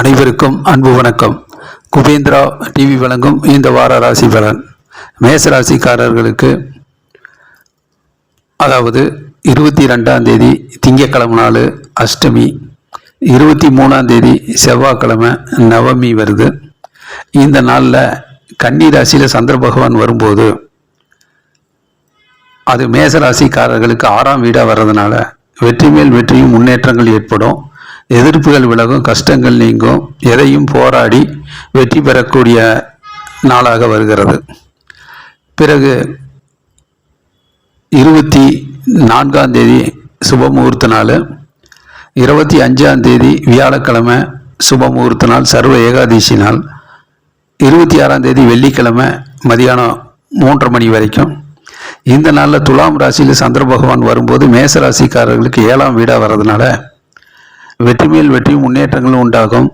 அனைவருக்கும் அன்பு வணக்கம். குபேந்திரா டிவி வழங்கும் இந்த வார ராசி பலன். மேச ராசிக்காரர்களுக்கு அதாவது 22ஆம் தேதி திங்கட்கிழமை நாள் அஷ்டமி, 23ஆம் தேதி செவ்வாய்க்கிழமை நவமி வருது. இந்த நாளில் கன்னி ராசியில் சந்திர பகவான் வரும்போது அது மேசராசிக்காரர்களுக்கு 6ஆம் வீடாக வர்றதுனால வெற்றி மேல் வெற்றியும் முன்னேற்றங்கள் ஏற்படும். எதிர்ப்புகள் விலகும், கஷ்டங்கள் நீங்கும், எதையும் போராடி வெற்றி பெறக்கூடிய நாளாக வருகிறது. பிறகு 24ஆம் தேதி சுபமுகூர்த்த நாள், 25ஆம் தேதி வியாழக்கிழமை சுபமுகூர்த்த நாள், சர்வ ஏகாதசி நாள், 26ஆம் தேதி வெள்ளிக்கிழமை மதியானம் 3:30 மணி வரைக்கும். இந்த நாளில் துலாம் ராசியில் சந்திர பகவான் வரும்போது மேச ராசிக்காரர்களுக்கு 7ஆம் வீடாக வர்றதுனால வெற்றி மேல் வெற்றியும் முன்னேற்றங்களும் உண்டாகும்.